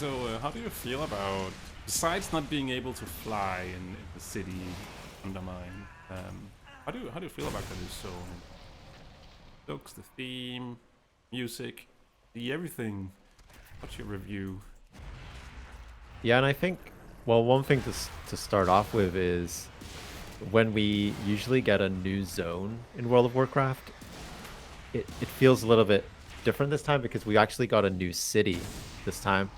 So, how do you feel about, besides not being able to fly in the city Undermine? How do you feel about the new zone? Looks, the theme, music, the everything. What's your review? Yeah, and I think, well, one thing to start off with is when we usually get a new zone in World of Warcraft, it feels a little bit different this time because we actually got a new city this time,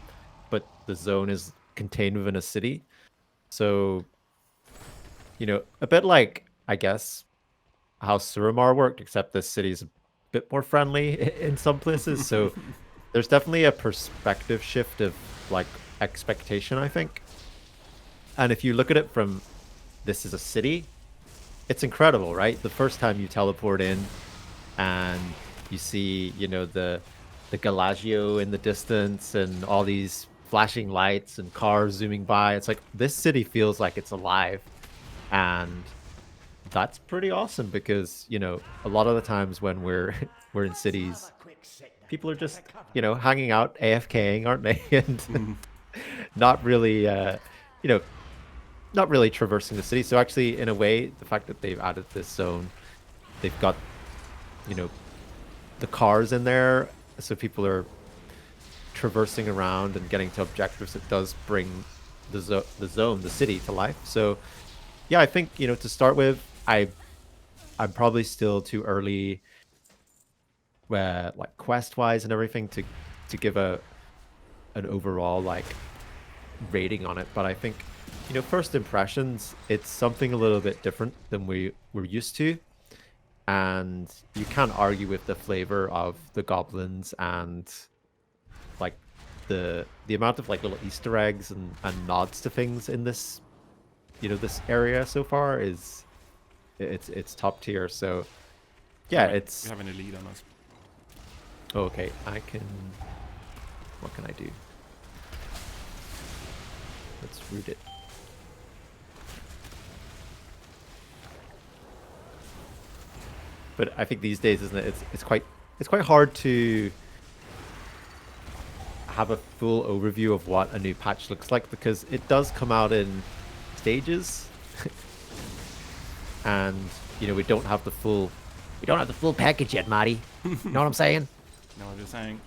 but the zone is contained within a city. So, a bit like, I guess, how Suramar worked, except this city's a bit more friendly in some places. So there's definitely a perspective shift of like expectation, I think. And if you look at it from this is a city, it's incredible, right? The first time you teleport in and you see, the Galagio in the distance and all these flashing lights and cars zooming by. It's like this city feels like it's alive. And that's pretty awesome because, a lot of the times when we're we're in cities, people are just, hanging out, AFKing, aren't they? And not really you know, not really traversing the city. So actually, in a way, the fact that they've added this zone, they've got, you know, the cars in there, so people are traversing around and getting to objectives. It does bring the zone, the city to life. So yeah, I think, to start with, I'm probably still too early, like quest wise and everything to give an overall like rating on it. But I think, first impressions, it's something a little bit different than we're used to. And you can't argue with the flavor of the goblins and like the amount of like little Easter eggs and nods to things in this, this area so far is it's top tier. So we yeah, have an, we it's have an elite on us. oh, okay. What can I do? Let's root it. But I think these days, isn't it? It's quite hard to have a full overview of what a new patch looks like because it does come out in stages, and we don't have the full package yet, Marty. You know what I'm saying? You know what you're saying?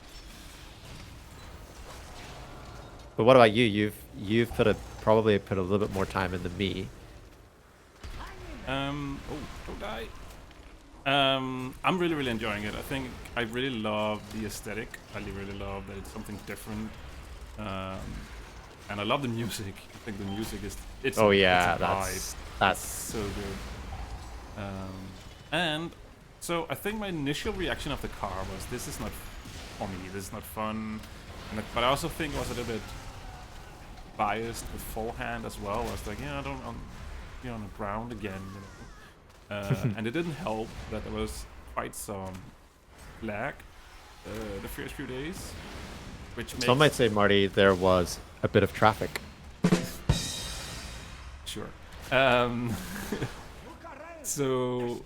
But what about you? You've probably put a little bit more time in than me. Oh, don't die. I'm really, really enjoying it. I think I really love the aesthetic. I really love that it's something different. Um, and I love the music. I think the music is it's Oh it's a yeah, vibe. that's It's that's so good. And so I think my initial reaction of the car was, this is not for me. This is not fun. But I also think I was a little bit biased beforehand as well. I was like, yeah, I don't want to be on the ground again. And it didn't help that there was quite some lag the first few days, which some might makes say, Marty, there was a bit of traffic. sure. So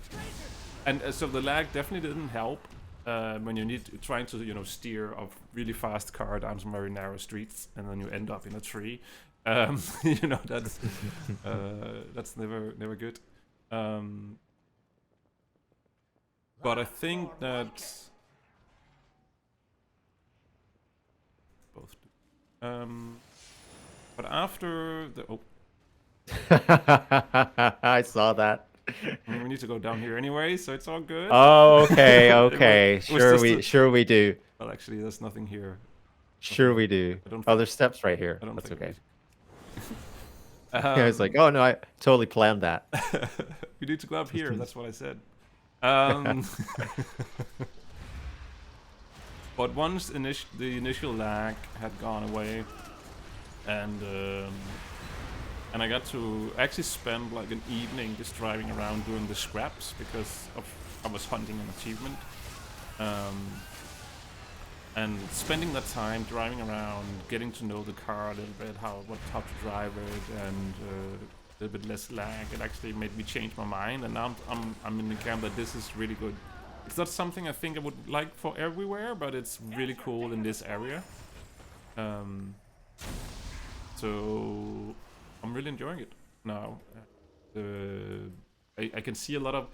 so the lag definitely didn't help when you trying to steer a really fast car down some very narrow streets, and then you end up in a tree. That's never good. Um, but I think that both. But after the I saw that. we need to go down here anyway, so it's all good. Oh, okay, It okay. was Sure just we sure we do. well, actually, there's nothing here. Sure Nothing. we do. I don't Oh, think. there's steps right here. I don't That's think okay. we. Yeah, it's like, oh no, I totally planned that. We need to go up here. That's what I said. Um, but once the initial lag had gone away, and I got to actually spend like an evening just driving around doing the scraps because I was hunting an achievement. And spending that time driving around, getting to know the car a little bit, how to drive it, and a little bit less lag, it actually made me change my mind. And now I'm in the camp that this is really good. It's not something I think I would like for everywhere, but it's really cool in this area. So I'm really enjoying it now. I can see a lot of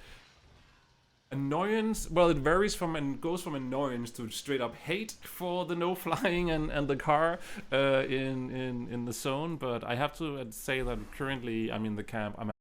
annoyance. Well, it varies from and goes from annoyance to straight up hate for the no flying and the car in the zone. But I have to say that currently I'm in the camp. I'm